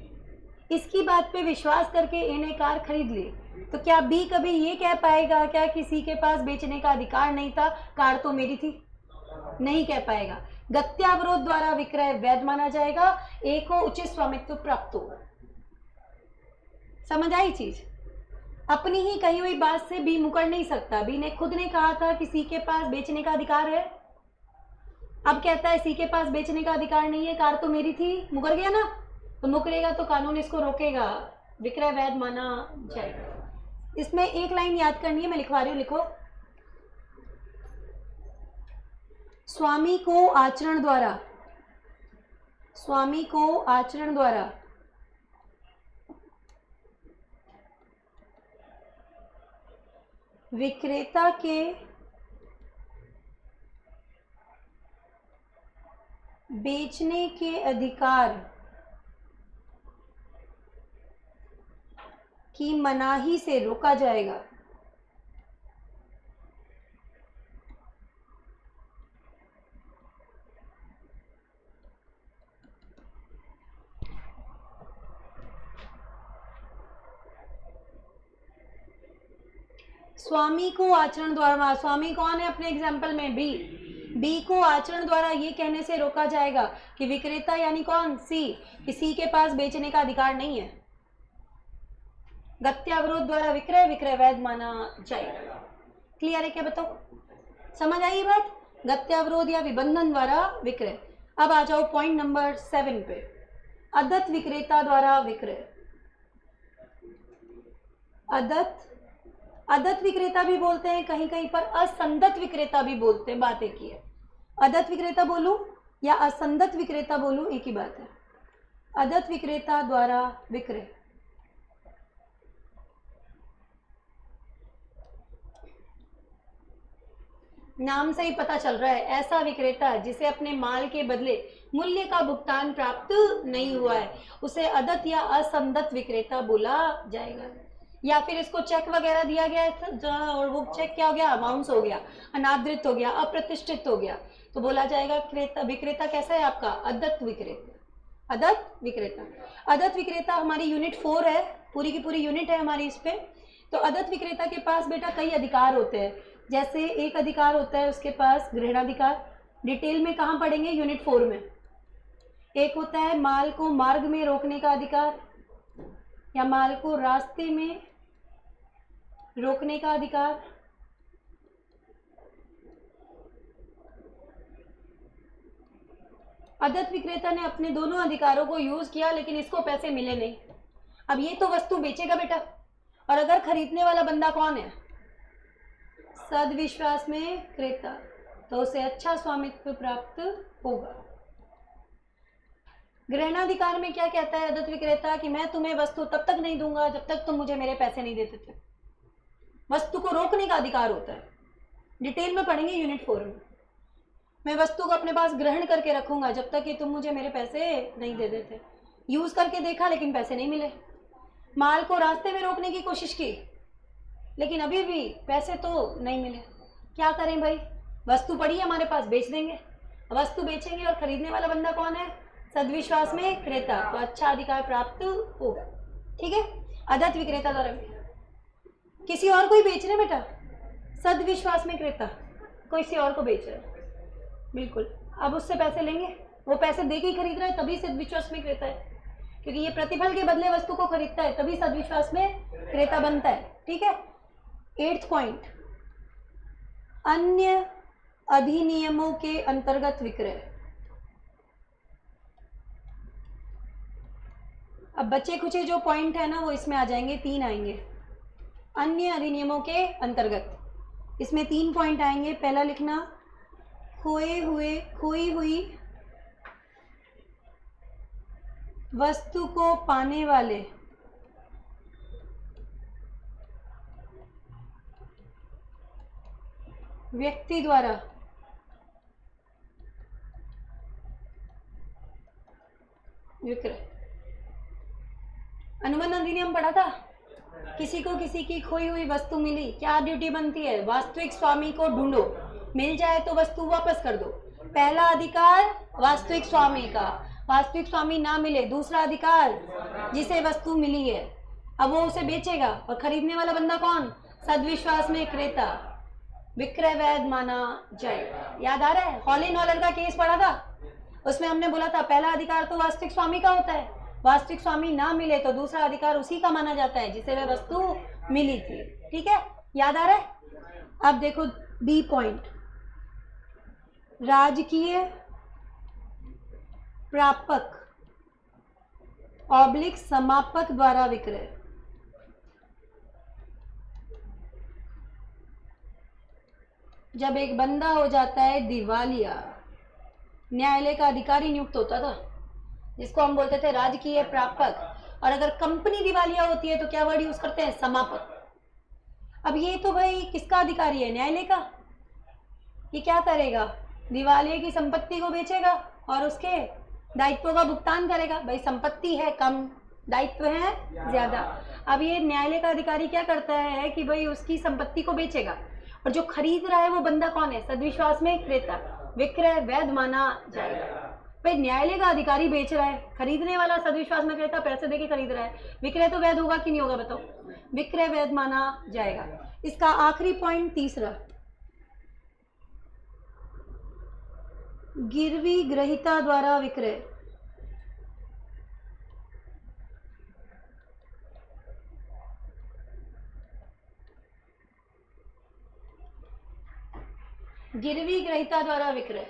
Speaker 1: इसकी बात पे विश्वास करके ए ने कार खरीद ली। तो क्या बी कभी ये कह पाएगा क्या कि सी के पास बेचने का अधिकार नहीं था, कार तो मेरी थी? नहीं कह पाएगा। गत्यावरोध द्वारा विक्रय वैध माना जाएगा, ए को उचित स्वामित्व प्राप्त होगा। समझ आई चीज? अपनी ही कही हुई बात से बी मुकर नहीं सकता। बी ने खुद ने कहा था कि सी के पास बेचने का अधिकार है, अब कहता है सी के पास बेचने का अधिकार नहीं है, कार तो मेरी थी। मुकर गया ना? तो मुकरेगा तो कानून इसको रोकेगा, विक्रय वैध माना जाएगा। इसमें एक लाइन याद करनी है, मैं लिखवा रही हूं, लिखो। स्वामी को आचरण द्वारा, स्वामी को आचरण द्वारा विक्रेता के बेचने के अधिकार की मनाही से रोका जाएगा। स्वामी को आचरण द्वारा, स्वामी कौन है अपने एग्जाम्पल में? बी। बी को आचरण द्वारा ये कहने से रोका जाएगा कि विक्रेता यानी कौन? सी, कि सी के पास बेचने का अधिकार नहीं है। गत्यावरोध द्वारा विक्रय, विक्रय वैध माना जाएगा। क्लियर है क्या? बताओ, समझ आई बात? गत्यावरोध या विबंधन द्वारा विक्रय। अब आ जाओ पॉइंट नंबर 7 पे, अदत्त विक्रेता द्वारा विक्रय। अदत्त विक्रेता भी बोलते हैं, कहीं कहीं पर असंदत विक्रेता भी बोलते हैं, बात एक ही है। अदत्त विक्रेता बोलूं या असंदत विक्रेता बोलूं, एक ही बात है। अदत्त विक्रेता द्वारा विक्रय। नाम से ही पता चल रहा है, ऐसा विक्रेता जिसे अपने माल के बदले मूल्य का भुगतान प्राप्त नहीं हुआ है, उसे अदत्त या असंदत विक्रेता बोला जाएगा। या फिर इसको चेक वगैरह दिया गया है और वो चेक क्या हो गया? बाउंस हो गया, अनादृत हो गया, अप्रतिष्ठित हो गया, तो बोला जाएगा विक्रेता कैसा है आपका? अदत्त विक्रेता। अदत्त विक्रेता। अदत्त विक्रेता हमारी यूनिट 4 है, पूरी की पूरी यूनिट है हमारी इस पे। तो अदत्त विक्रेता के पास बेटा कई अधिकार होते हैं। जैसे एक अधिकार होता है उसके पास ग्रहणाधिकार, डिटेल में कहाँ पढ़ेंगे? यूनिट 4 में। एक होता है माल को मार्ग में रोकने का अधिकार या माल को रास्ते में रोकने का अधिकार। अदत्त विक्रेता ने अपने दोनों अधिकारों को यूज किया, लेकिन इसको पैसे मिले नहीं। अब ये तो वस्तु बेचेगा बेटा, और अगर खरीदने वाला बंदा कौन है? सद्विश्वास में क्रेता, तो उसे अच्छा स्वामित्व प्राप्त होगा। ग्रहणाधिकार में क्या कहता है अदत्त विक्रेता? कि मैं तुम्हें वस्तु तब तक नहीं दूंगा जब तक तुम मुझे मेरे पैसे नहीं देते थे। वस्तु को रोकने का अधिकार होता है, डिटेल में पढ़ेंगे यूनिट 4 में। मैं वस्तु को अपने पास ग्रहण करके रखूंगा जब तक कि तुम मुझे मेरे पैसे नहीं दे देते। यूज करके देखा लेकिन पैसे नहीं मिले। माल को रास्ते में रोकने की कोशिश की लेकिन अभी भी पैसे तो नहीं मिले। क्या करें भाई? वस्तु पड़ी है हमारे पास, बेच देंगे। वस्तु बेचेंगे और खरीदने वाला बंदा कौन है? सद्विश्वास में क्रेता, तो अच्छा अधिकार प्राप्त होगा। ठीक है, अदत्त विक्रेता द्वारा। किसी और को ही बेच रहे बेटा, सद्विश्वास में क्रेता कोई किसी और को बेच रहा है, बिल्कुल। अब उससे पैसे लेंगे, वो पैसे दे के ही खरीद रहा है, तभी सद्विश्वास में क्रेता है, क्योंकि ये प्रतिफल के बदले वस्तु को खरीदता है, तभी सद्विश्वास में क्रेता बनता है। ठीक है। 8th पॉइंट, अन्य अधिनियमों के अंतर्गत विक्रय। अब बचे कुछ जो पॉइंट है ना वो इसमें आ जाएंगे, 3 आएंगे। अन्य अधिनियमों के अंतर्गत इसमें 3 पॉइंट आएंगे। पहला लिखना, खोई हुई वस्तु को पाने वाले व्यक्ति द्वारा विक्रय। अनुबंध अधिनियम पढ़ा था। किसी को किसी की खोई हुई वस्तु मिली, क्या ड्यूटी बनती है? वास्तविक स्वामी को ढूंढो, मिल जाए तो वस्तु वापस कर दो। पहला अधिकार वास्तविक स्वामी का, वास्तविक स्वामी ना मिले दूसरा अधिकार जिसे वस्तु मिली है, अब वो उसे बेचेगा। और खरीदने वाला बंदा कौन? सद्विश्वास में क्रेता, विक्रय वैध माना जाएगा। याद आ रहा है? हॉलिन हॉलर का केस पढ़ा था, उसमें हमने बोला था पहला अधिकार तो वास्तविक स्वामी का होता है, वास्तविक स्वामी ना मिले तो दूसरा अधिकार उसी का माना जाता है जिसे वह वस्तु मिली थी। ठीक है, याद आ रहा है? अब देखो बी पॉइंट, राजकीय प्रापक ऑब्लिक समापक द्वारा विक्रय। जब एक बंदा हो जाता है दिवालिया, न्यायालय का अधिकारी नियुक्त होता था जिसको हम बोलते थे राजकीय प्रापक, और अगर कंपनी दिवालिया होती है तो क्या वर्ड यूज करते हैं? समापक। अब ये तो भाई किसका अधिकारी है? न्यायालय का। ये क्या करेगा? दिवालिया की संपत्ति को बेचेगा और उसके दायित्वों का भुगतान करेगा। भाई संपत्ति है कम, दायित्व है ज्यादा। अब ये न्यायालय का अधिकारी क्या करता है कि भाई उसकी संपत्ति को बेचेगा, और जो खरीद रहा है वो बंदा कौन है? सद्विश्वास में क्रेता, विक्रय वैध माना जाएगा। भाई न्यायालय का अधिकारी बेच रहा है, खरीदने वाला सद्विश्वास में क्रेता पैसे देके खरीद रहा है, विक्रय तो वैध होगा कि नहीं होगा? बताओ, विक्रय वैध माना जाएगा। इसका आखिरी पॉइंट तीसरा, गिरवी ग्रहिता द्वारा विक्रय। गिरवी ग्रहिता द्वारा विक्रय,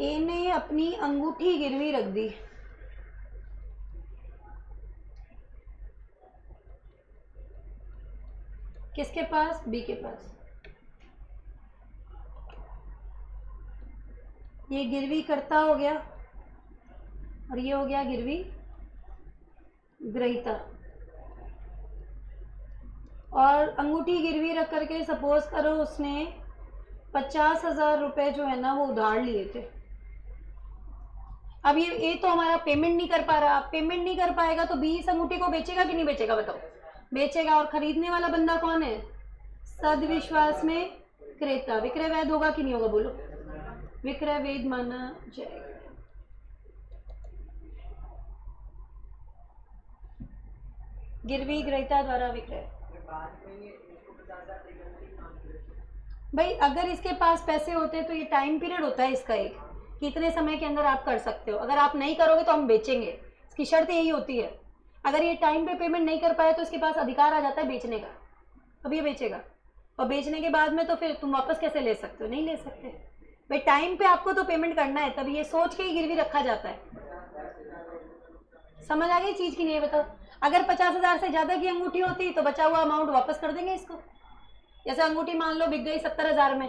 Speaker 1: ए ने अपनी अंगूठी गिरवी रख दी, किसके पास? बी के पास। ये गिरवी करता हो गया और ये हो गया गिरवी ग्रहिता। और अंगूठी गिरवी रख करके सपोज करो उसने 50,000 रुपए जो है ना वो उधार लिए थे। अब ये तो हमारा पेमेंट नहीं कर पा रहा, पेमेंट नहीं कर पाएगा तो बी इस अंगूठी को बेचेगा कि नहीं बेचेगा? बताओ, बेचेगा। और खरीदने वाला बंदा कौन है? सद्विश्वास में क्रेता, विक्रय वैध होगा कि नहीं होगा? बोलो, विक्रय वैध माना जाएगा। गिरवी ग्रहिता द्वारा विक्रय। भाई अगर इसके पास पैसे होते तो ये टाइम पीरियड होता है इसका एक, कितने समय के अंदर आप कर सकते हो। अगर आप नहीं करोगे तो हम बेचेंगे, इसकी शर्त यही होती है। अगर ये टाइम पे पेमेंट नहीं कर पाए तो इसके पास अधिकार आ जाता है बेचने का, अब ये बेचेगा। और बेचने के बाद में तो फिर तुम वापस कैसे ले सकते हो? नहीं ले सकते भाई, टाइम पे आपको तो पेमेंट करना है, तब ये सोच के ही गिरवी रखा जाता है। समझ आ गई चीज की नहीं? बताओ, अगर 50,000 से ज्यादा की अंगूठी होती तो बचा हुआ अमाउंट वापस कर देंगे इसको। जैसे अंगूठी मान लो बिक गई 70,000 में,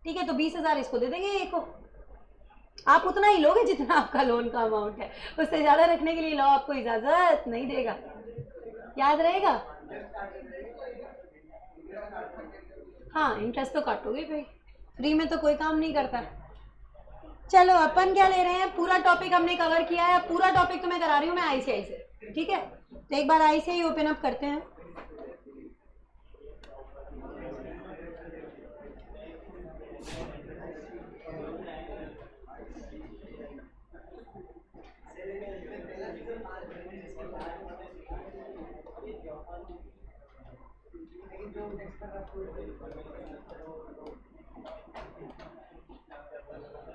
Speaker 1: ठीक है, तो 20,000 इसको दे देंगे एक को। आप उतना ही लोगे जितना आपका लोन का अमाउंट है, उससे ज्यादा रखने के लिए लॉ आपको इजाजत नहीं देगा। याद रहेगा? हाँ, इंटरेस्ट तो काटोगे भाई, फ्री में तो कोई काम नहीं करता। चलो अपन क्या ले रहे हैं, पूरा टॉपिक हमने कवर किया है। पूरा टॉपिक तो मैं करा रही हूँ मैं आईसीआई से, ठीक है? तो एक बार आईसीआई ओपन अप करते हैं।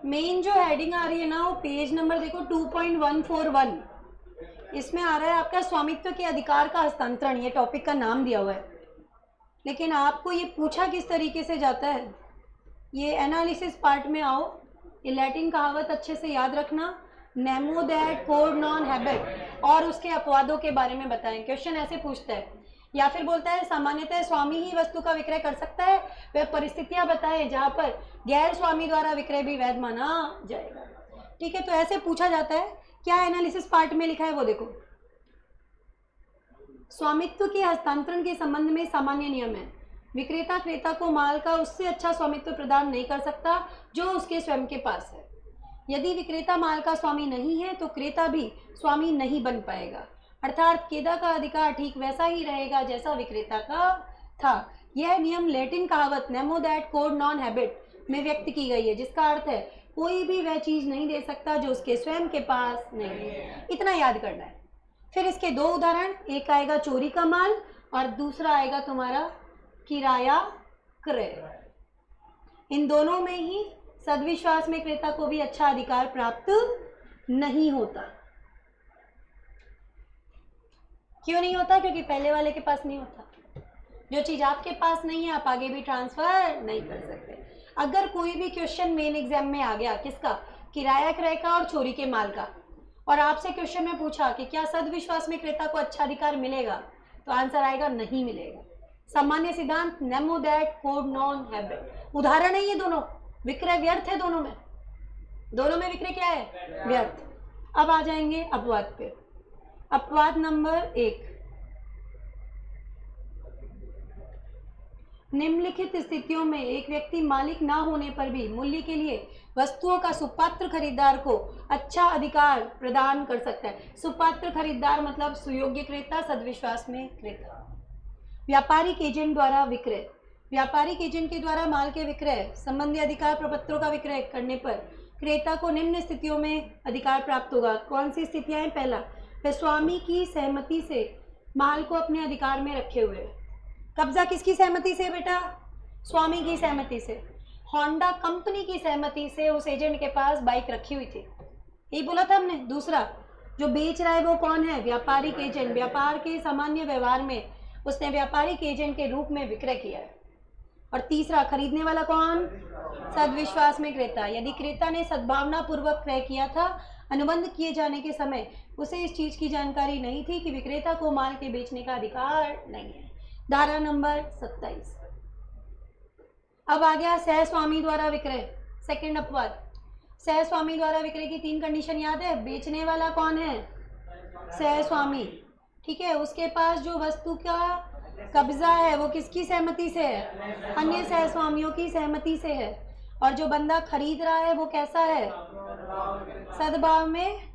Speaker 1: मेन जो हेडिंग आ रही है ना वो पेज नंबर देखो 2.141, इसमें आ रहा है आपका स्वामित्व के अधिकार का हस्तांतरण, ये टॉपिक का नाम दिया हुआ है। लेकिन आपको ये पूछा किस तरीके से जाता है, ये एनालिसिस पार्ट में आओ। ये लैटिन कहावत अच्छे से याद रखना, नेमो दैट कोड नॉन हैबिट, और उसके अपवादों के बारे में बताएं। क्वेश्चन ऐसे पूछता है, या फिर बोलता है सामान्यतः स्वामी ही वस्तु का विक्रय कर सकता है, वह परिस्थितियां बताएं जहां पर गैर स्वामी द्वारा विक्रय भी वैध माना जाएगा। ठीक है, तो ऐसे पूछा जाता है। क्या एनालिसिस पार्ट में लिखा है वो देखो। स्वामित्व के हस्तांतरण के संबंध में सामान्य नियम है। विक्रेता क्रेता को माल का उससे अच्छा स्वामित्व प्रदान नहीं कर सकता जो उसके स्वयं के पास है। यदि विक्रेता माल का स्वामी नहीं है तो क्रेता भी स्वामी नहीं बन पाएगा, अर्थात क्रेता का अधिकार ठीक वैसा ही रहेगा जैसा विक्रेता का था। यह नियम लैटिन कहावत नेमो दैट कोड नॉन हैबिट में व्यक्त की गई है, जिसका अर्थ है कोई भी वह चीज नहीं दे सकता जो उसके स्वयं के पास नहीं है। इतना याद करना है। फिर इसके दो उदाहरण, एक आएगा चोरी का माल और दूसरा आएगा तुम्हारा किराया क्रय। इन दोनों में ही सद्विश्वास में क्रेता को भी अच्छा अधिकार प्राप्त नहीं होता। क्यों नहीं होता? क्योंकि पहले वाले के पास नहीं होता। जो चीज आपके पास नहीं है आप आगे भी ट्रांसफर नहीं कर सकते। अगर कोई भी क्वेश्चन मेन एग्जाम में आ गया, किसका? किराया क्रय का और चोरी के माल का, और आपसे क्वेश्चन में पूछा कि क्या सद्विश्वास में क्रेता को अच्छा अधिकार मिलेगा, तो आंसर आएगा नहीं मिलेगा। सामान्य सिद्धांत नेमो दैट कोड नॉन हैबिट। उदाहरण है ये दोनों, विक्रय व्यर्थ है दोनों में विक्रय क्या है? व्यर्थ। अब आ जाएंगे अपवाद पे। अपवाद नंबर 1, निम्नलिखित स्थितियों में एक व्यक्ति मालिक ना होने पर भी मूल्य के लिए वस्तुओं का सुपात्र खरीदार को अच्छा अधिकार प्रदान कर सकता है। सुपात्र खरीदार मतलब सुयोग्य क्रेता, सद्विश्वास में क्रेता। व्यापारिक एजेंट द्वारा विक्रय। व्यापारिक एजेंट के द्वारा माल के विक्रय संबंधी अधिकार प्रपत्रों का विक्रय करने पर क्रेता को निम्न स्थितियों में अधिकार प्राप्त होगा। कौन सी स्थितियां हैं? पहला, वह स्वामी की सहमति से माल को अपने अधिकार में रखे हुए। कब्जा किसकी सहमति से बेटा? स्वामी की सहमति से। होंडा कंपनी की सहमति से उस एजेंट के पास बाइक रखी हुई थी, यही बोला था हमने। दूसरा, जो बेच रहा है वो कौन है? व्यापारिक एजेंट। व्यापार के सामान्य व्यवहार में उसने व्यापारिक एजेंट के रूप में विक्रय किया है। और तीसरा, खरीदने वाला कौन? सद्विश्वास में क्रेता। यदि क्रेता ने सद्भावना पूर्वक क्रय किया था, अनुबंध किए जाने के समय उसे इस चीज की जानकारी नहीं थी कि विक्रेता को माल के बेचने का अधिकार नहीं है। धारा नंबर 27। अब आ गया सहस्वामी द्वारा विक्रय, सेकंड अपवाद। सहस्वामी द्वारा विक्रय की 3 कंडीशन याद है? बेचने वाला कौन है? सहस्वामी, ठीक है। उसके पास जो वस्तु का कब्जा है वो किसकी सहमति से है? अन्य सहस्वामियों की सहमति से है। और जो बंदा खरीद रहा है वो कैसा है? सद्भाव में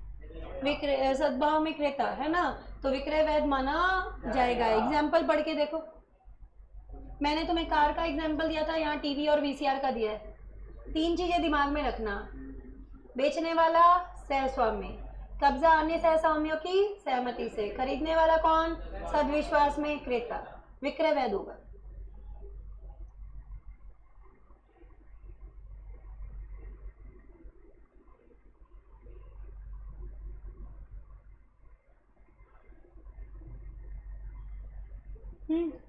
Speaker 1: क्रेता है ना, तो विक्रय वैध माना जाएगा। एग्जाम्पल पढ़ के देखो, मैंने तुम्हें कार का एग्जाम्पल दिया था, यहाँ टीवी और वीसीआर का दिया है। 3 चीजें दिमाग में रखना, बेचने वाला सहस्वामी, कब्जा अन्य सहस्वामियों की सहमति से, खरीदने वाला कौन? सद्विश्वास में क्रेता, विक्रय वैध होगा।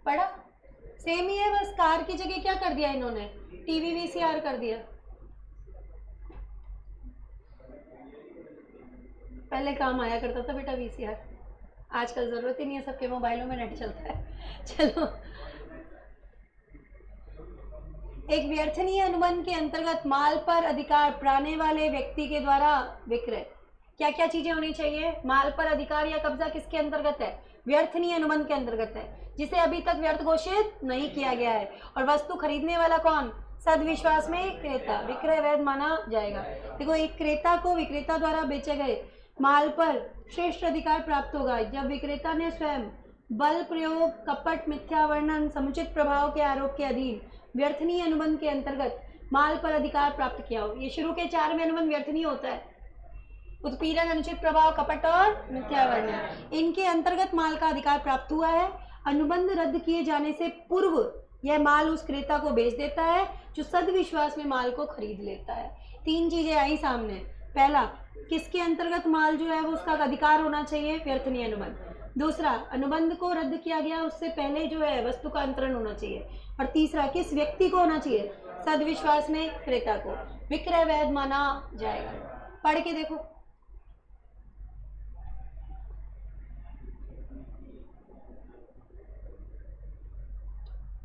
Speaker 1: पढ़ा? सेम ही है, बस कार की जगह क्या कर दिया इन्होंने? टीवी वीसीआर कर दिया। पहले काम आया करता था बेटा वीसीआर, आजकल जरूरत ही नहीं है, सबके मोबाइलों में नेट चलता है। चलो, एक व्यर्थनीय अनुबंध के अंतर्गत माल पर अधिकार पाने वाले व्यक्ति के द्वारा विक्रय। क्या क्या चीजें होनी चाहिए? माल पर अधिकार या कब्जा किसके अंतर्गत है? व्यर्थनीय अनुबंध के अंतर्गत है, जिसे अभी तक व्यर्थ घोषित नहीं किया गया है। और वस्तु खरीदने वाला कौन? सद्विश्वास में क्रेता, विक्रय वैध माना जाएगा। देखो, एक क्रेता को विक्रेता द्वारा बेचे गए माल पर श्रेष्ठ अधिकार प्राप्त होगा जब विक्रेता ने स्वयं बल प्रयोग, कपट, मिथ्या वर्णन, समुचित प्रभाव के आरोप के अधीन व्यर्थनीय अनुबंध के अंतर्गत माल पर अधिकार प्राप्त किया हो। ये शुरू के 4 में अनुबंध व्यर्थनीय होता है, उत्पीड़न, अनुचित प्रभाव, कपट और मिथ्या वर्णन, इनके अंतर्गत माल का अधिकार प्राप्त हुआ है। अनुबंध रद्द किए जाने से पूर्व यह माल उस क्रेता को बेच देता है जो सद्विश्वास में माल को खरीद लेता है। 3 चीजें आई सामने। पहला, किसके अंतर्गत माल जो है वो उसका अधिकार होना चाहिए? व्यर्थनीय अनुबंध। दूसरा, अनुबंध को रद्द किया गया उससे पहले जो है वस्तु का अंतरण होना चाहिए। और तीसरा, किस व्यक्ति को होना चाहिए? सद्विश्वास में क्रेता को, विक्रय वैध माना जाएगा। पढ़ के देखो।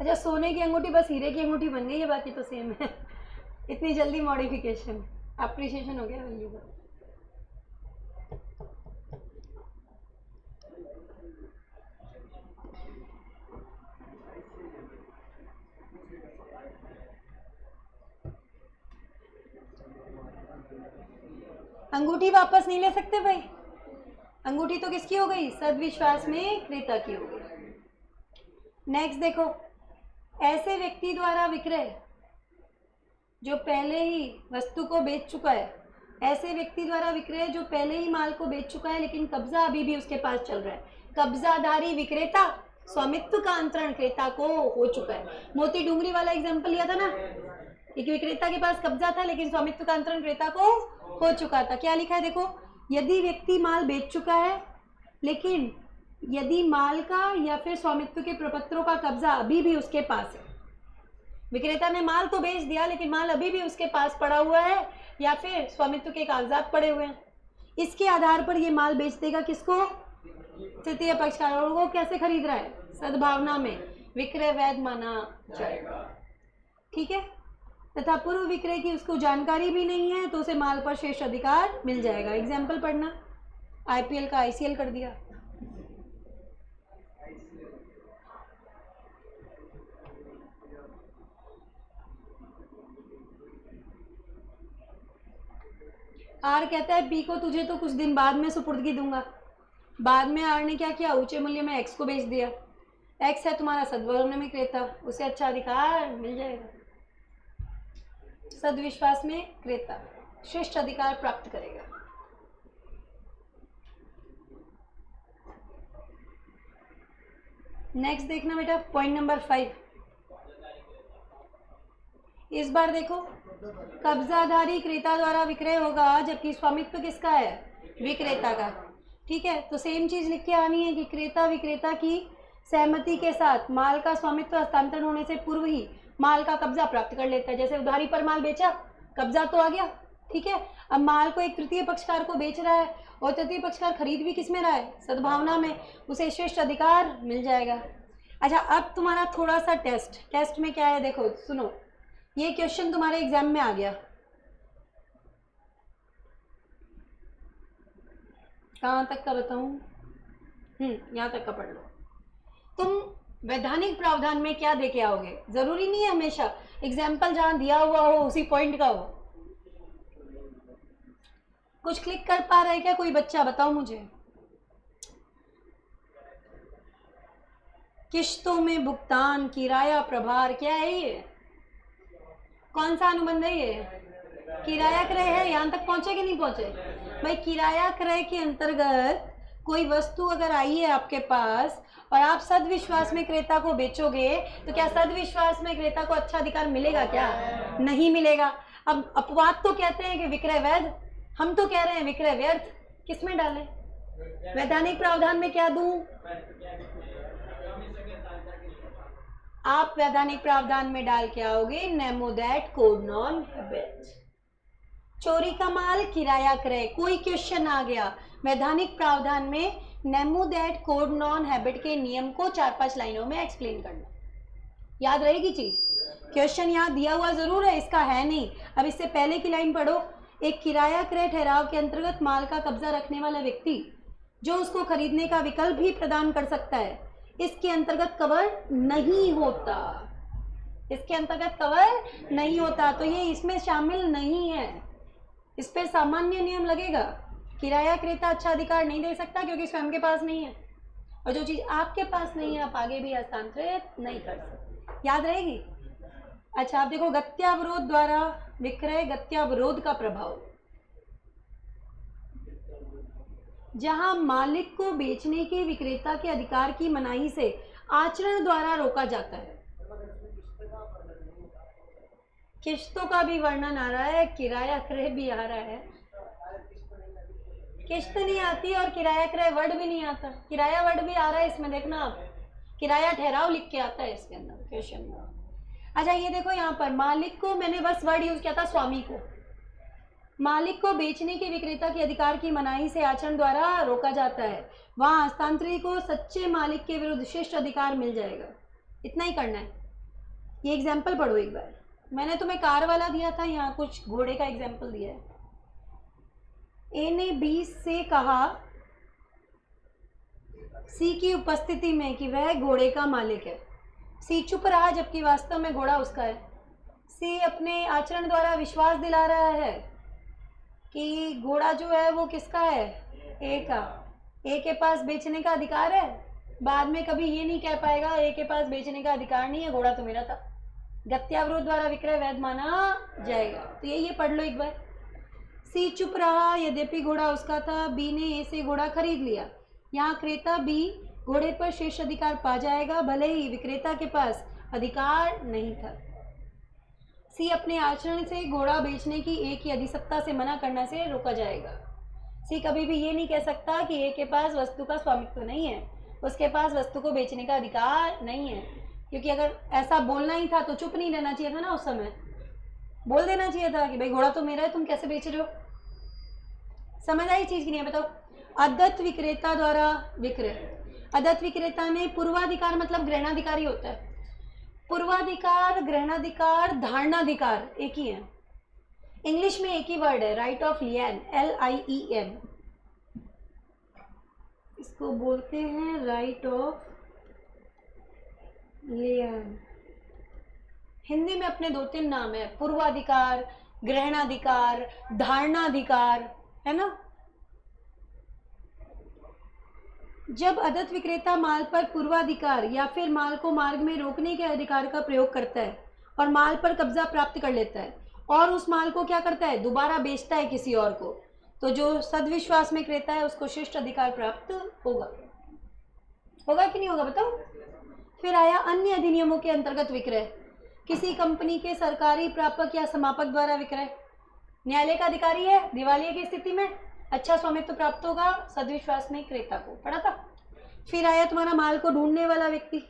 Speaker 1: अच्छा, सोने की अंगूठी बस हीरे की अंगूठी बन गई है, बाकी तो सेम है। इतनी जल्दी मॉडिफिकेशन, अप्रिशिएशन हो गया वैल्यू का। अंगूठी वापस नहीं ले सकते भाई, अंगूठी तो किसकी हो गई, सद्विश्वास में क्रेता की हो गई। नेक्स्ट देखो, ऐसे व्यक्ति द्वारा विक्रय जो पहले ही वस्तु को बेच चुका है, ऐसे व्यक्ति द्वारा विक्रय जो पहले ही माल को बेच चुका है लेकिन कब्जा अभी भी उसके पास चल रहा है। कब्जाधारी विक्रेता, स्वामित्व का अंतरण क्रेता को हो चुका है। मोती डूंगरी वाला एग्जांपल लिया था ना, एक विक्रेता के पास कब्जा था लेकिन स्वामित्व का अंतरण क्रेता को हो चुका था। क्या लिखा है देखो, यदि व्यक्ति माल बेच चुका है लेकिन यदि माल का या फिर स्वामित्व के प्रपत्रों का कब्जा अभी भी उसके पास है, विक्रेता ने माल तो बेच दिया लेकिन माल अभी भी उसके पास पड़ा हुआ है या फिर स्वामित्व के कागजात पड़े हुए हैं, इसके आधार पर ये माल बेच देगा किसको, तृतीय पक्षकार। और वो कैसे खरीद रहा है, सद्भावना में, विक्रय वैध माना जाएगा। ठीक है, तथा पूर्व विक्रय की उसको जानकारी भी नहीं है तो उसे माल पर शेष अधिकार मिल जाएगा। एग्जाम्पल पढ़ना, आईपीएल का आईसीएल कर दिया। आर कहता है बी को तुझे तो कुछ दिन बाद में सुपुर्दगी दूंगा। बाद में आर ने क्या किया, ऊंचे मूल्य में एक्स को बेच दिया। एक्स है तुम्हारा सद्भावना में क्रेता, उसे अच्छा अधिकार मिल जाएगा। सद्विश्वास में क्रेता श्रेष्ठ अधिकार प्राप्त करेगा। नेक्स्ट देखना बेटा, पॉइंट नंबर 5। इस बार देखो, कब्जाधारी क्रेता द्वारा विक्रय होगा जबकि स्वामित्व किसका है, विक्रेता का। ठीक है, तो सेम चीज लिख के आनी है कि क्रेता विक्रेता की सहमति के साथ माल का स्वामित्व हस्तांतरण होने से पूर्व ही माल का कब्जा प्राप्त कर लेता है। जैसे उधारी पर माल बेचा, कब्जा तो आ गया। ठीक है, अब माल को एक तृतीय पक्षकार को बेच रहा है और तृतीय पक्षकार खरीद भी किसमें रहा है, सद्भावना में, उसे श्रेष्ठ अधिकार मिल जाएगा। अच्छा, अब तुम्हारा थोड़ा सा टेस्ट में क्या है देखो, सुनो, ये क्वेश्चन तुम्हारे एग्जाम में आ गया। कहाँ तक का बताऊं, यहाँ तक का पढ़ लो। तुम वैधानिक प्रावधान में क्या दे के आओगे, जरूरी नहीं है हमेशा एग्जाम्पल जहां दिया हुआ हो उसी पॉइंट का हो। कुछ क्लिक कर पा रहा है क्या कोई बच्चा, बताओ मुझे। किश्तों में भुगतान, किराया प्रभार, क्या है ये, कौन सा अनुबंध है ये, किराया क्रय है। यहाँ तक पहुंचे कि नहीं पहुंचे भाई। किराया क्रय के अंतर्गत कोई वस्तु अगर आई है आपके पास और आप सद्विश्वास में क्रेता को बेचोगे तो क्या सद्विश्वास में क्रेता को अच्छा अधिकार मिलेगा, क्या नहीं मिलेगा। अब अपवाद तो कहते हैं कि विक्रय वैध, हम तो कह रहे हैं विक्रय व्यर्थ। किसमें डालें, वैधानिक प्रावधान में क्या दूं, आप वैधानिक प्रावधान में डाल के आओगे नेमो दैट कोड नॉन हैबिट। चोरी का माल, किराया क्रय, कोई क्वेश्चन आ गया, वैधानिक प्रावधान में नेमो दैट कोड नॉन हैबिट के नियम को 4-5 लाइनों में एक्सप्लेन करना। याद रहेगी चीज, क्वेश्चन यहाँ दिया हुआ जरूर है, इसका है नहीं। अब इससे पहले की लाइन पढ़ो, एक किराया क्रय ठहराव के अंतर्गत माल का कब्जा रखने वाला व्यक्ति जो उसको खरीदने का विकल्प भी प्रदान कर सकता है, इसके अंतर्गत कवर नहीं होता, इसके अंतर्गत कवर नहीं होता। तो ये इसमें शामिल नहीं है, इस पे सामान्य नियम लगेगा। किराया क्रेता अच्छा अधिकार नहीं दे सकता क्योंकि स्वयं के पास नहीं है, और जो चीज आपके पास नहीं है आप आगे भी हस्तांतरित नहीं कर सकते। याद रहेगी। अच्छा, आप देखो, गत्यावरोध द्वारा विक्रय, गत्यावरोध का प्रभाव, जहां मालिक को बेचने के विक्रेता के अधिकार की मनाही से आचरण द्वारा रोका जाता है। किश्तों का भी वर्णन आ रहा है, किराया क्रय भी आ रहा है। किश्त नहीं आती और किराया क्रय वर्ड भी नहीं आता, किराया वर्ड भी आ रहा है इसमें, देखना आप, किराया ठहराव लिख के आता है इसके अंदर क्वेश्चन में। अच्छा, ये देखो यहाँ पर मालिक को, मैंने बस वर्ड यूज किया था स्वामी को, मालिक को बेचने के विक्रेता के अधिकार की मनाही से आचरण द्वारा रोका जाता है, वहां हस्तांतरी को सच्चे मालिक के विरुद्ध श्रेष्ठ अधिकार मिल जाएगा। इतना ही करना है। ये एग्जाम्पल पढ़ो एक बार, मैंने तुम्हें कार वाला दिया था, यहाँ कुछ घोड़े का एग्जाम्पल दिया है। ए ने बी से कहा सी की उपस्थिति में कि वह घोड़े का मालिक है। सी चुप रहा जबकि वास्तव में घोड़ा उसका है। सी अपने आचरण द्वारा विश्वास दिला रहा है कि घोड़ा जो है वो किसका है, ए का, ए के पास बेचने का अधिकार है। बाद में कभी ये नहीं कह पाएगा ए के पास बेचने का अधिकार नहीं है, घोड़ा तो मेरा था। गत्यावरोध द्वारा विक्रय वैध माना जाएगा। तो ये पढ़ लो एक बार। सी चुप रहा यद्यपि घोड़ा उसका था, बी ने ए से घोड़ा खरीद लिया। यहाँ क्रेता बी घोड़े पर शेष अधिकार पा जाएगा भले ही विक्रेता के पास अधिकार नहीं था। सी अपने आचरण से घोड़ा बेचने की ए की अधिसत्ता से मना करने से रोका जाएगा। सी कभी भी ये नहीं कह सकता कि ए के पास वस्तु का स्वामित्व नहीं है, उसके पास वस्तु को बेचने का अधिकार नहीं है, क्योंकि अगर ऐसा बोलना ही था तो चुप नहीं रहना चाहिए था ना, उस समय बोल देना चाहिए था कि भाई घोड़ा तो मेरा है, तुम कैसे बेच रहे हो। समझ आई चीज की नहीं है, बताओ। अदत्त विक्रेता द्वारा विक्रय। अदत्त विक्रेता ने पूर्वाधिकार मतलब ग्रहणाधिकारी होता है। पूर्वाधिकार, ग्रहणाधिकार, धारणाधिकार एक ही है। इंग्लिश में एक ही वर्ड है, राइट ऑफ लियन, LIEN। इसको बोलते हैं राइट ऑफ लियन। हिंदी में अपने 2-3 नाम है, पूर्वाधिकार, ग्रहणाधिकार, धारणाधिकार, है ना। जब अदत्त विक्रेता माल पर पूर्वाधिकार या फिर माल को मार्ग में रोकने के अधिकार का प्रयोग करता है और माल पर कब्जा प्राप्त कर लेता है और उस माल को क्या करता है, दोबारा बेचता है किसी और को, तो जो सदविश्वास में क्रेता है उसको शिष्ट अधिकार प्राप्त होगा। होगा कि नहीं होगा, बताओ। फिर आया अन्य अधिनियमों के अंतर्गत विक्रय। किसी कंपनी के सरकारी प्रापक या समापक द्वारा विक्रय। न्यायालय का अधिकारी है, दिवालिया की स्थिति में अच्छा स्वामित्व प्राप्त होगा सदविश्वास में क्रेता को, पढ़ा था। फिर आया तुम्हारा माल को ढूंढने वाला व्यक्ति।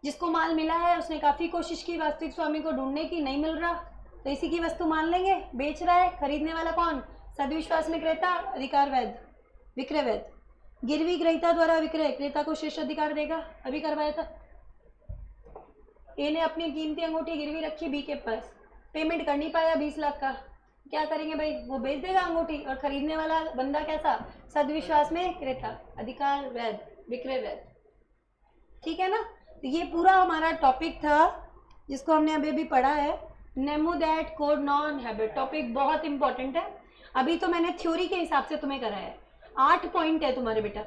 Speaker 1: जिसको माल मिला है उसने काफी कोशिश की वास्तविक स्वामी को ढूंढने की, नहीं मिल रहा तो इसी की वस्तु मान लेंगे, बेच रहा है। खरीदने वाला कौन, सदविश्वास में क्रेता, अधिकार वैध, विक्रय वैध। गिरवी ग्रहीता द्वारा विक्रय, क्रेता को शेष अधिकार देगा, अभी करवाया था। ए ने अपनी कीमती अंगूठी गिरवी रखी बी के पास, पेमेंट कर नहीं पाया 20 लाख का, क्या करेंगे भाई, वो बेच देगा अंगूठी, और खरीदने वाला बंदा कैसा, सदविश्वास में क्रेता, अधिकार वैध, विक्रय वैध। ठीक है ना। तो ये पूरा हमारा टॉपिक था जिसको हमने अभी पढ़ा है, नेमो दैट कोड नॉन हैबिट। टॉपिक बहुत इंपॉर्टेंट है। अभी तो मैंने थ्योरी के हिसाब से तुम्हें करा है, 8 पॉइंट है तुम्हारे बेटा,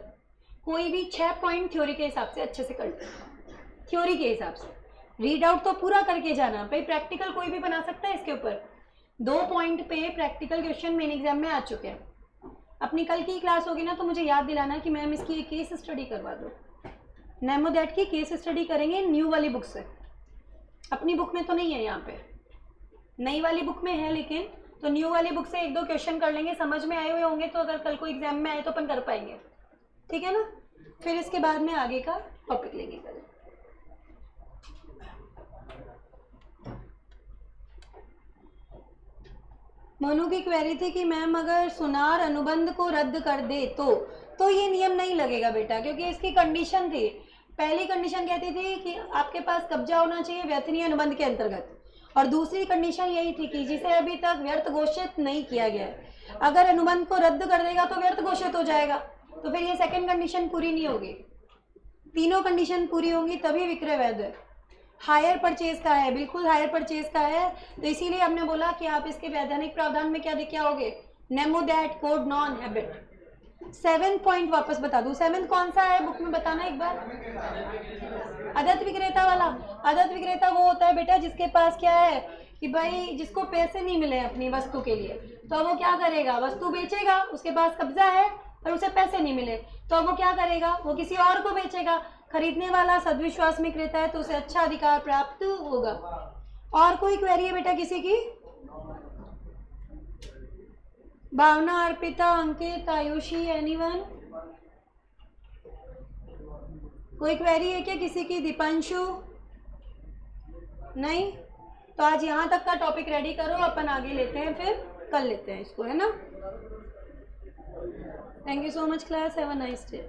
Speaker 1: कोई भी 6 पॉइंट थ्योरी के हिसाब से अच्छे से कर लो। थ्योरी के हिसाब से रीड आउट तो पूरा करके जाना भाई, प्रैक्टिकल कोई भी बना सकता है इसके ऊपर। 2 पॉइंट पे प्रैक्टिकल क्वेश्चन मेन एग्जाम में आ चुके हैं। अपनी कल की क्लास होगी ना तो मुझे याद दिलाना कि मैम इसकी एक केस स्टडी करवा दो। नेमो दैट की केस स्टडी करेंगे न्यू वाली बुक से, अपनी बुक में तो नहीं है, यहाँ पे नई वाली बुक में है, लेकिन तो न्यू वाली बुक से 1-2 क्वेश्चन कर लेंगे, समझ में आए हुए होंगे तो अगर कल को एग्जाम में आए तो अपन कर पाएंगे। ठीक है ना। फिर इसके बाद में आगे का टॉपिक लेंगे कल। मोनू की क्वेरी थी कि मैम अगर सुनार अनुबंध को रद्द कर दे तो ये नियम नहीं लगेगा बेटा, क्योंकि इसकी कंडीशन थी। पहली कंडीशन कहती थी कि आपके पास कब्जा होना चाहिए व्यर्थनीय अनुबंध के अंतर्गत, और दूसरी कंडीशन यही थी कि जिसे अभी तक व्यर्थ घोषित नहीं किया गया है, अगर अनुबंध को रद्द कर देगा तो व्यर्थ घोषित हो जाएगा, तो फिर ये सेकंड कंडीशन पूरी नहीं होगी। तीनों कंडीशन पूरी होंगी तभी विक्रय वैध है। हायर परचेज का है, बिल्कुल हायर परचेज का है, तो इसीलिए हमने बोला कि आप इसके वैधानिक प्रावधान में क्या देख के आओगे, नेमो दैट कोड नॉन हैबिट। 7 पॉइंट वापस बता दूं, 7 कौन सा है बुक में बताना एक बार। अदत्त विक्रेता वाला। अदत्त विक्रेता वो होता है बेटा जिसके पास क्या है कि भाई जिसको पैसे नहीं मिले अपनी वस्तु के लिए, तो वो क्या करेगा, वस्तु बेचेगा, उसके पास कब्जा है पर उसे पैसे नहीं मिले, तो वो क्या करेगा, वो किसी और को बेचेगा। खरीदने वाला सदविश्वास में क्रेता है तो उसे अच्छा अधिकार प्राप्त होगा। और कोई क्वेरी है बेटा किसी की? भावना, अर्पिता, अंकित, आयुषी, एनीवन? कोई क्वेरी है क्या किसी की? दीपांशु? नहीं? तो आज यहाँ तक का टॉपिक रेडी करो, अपन आगे लेते हैं, फिर कल लेते हैं इसको, है ना। Thank you so much class, have a nice day.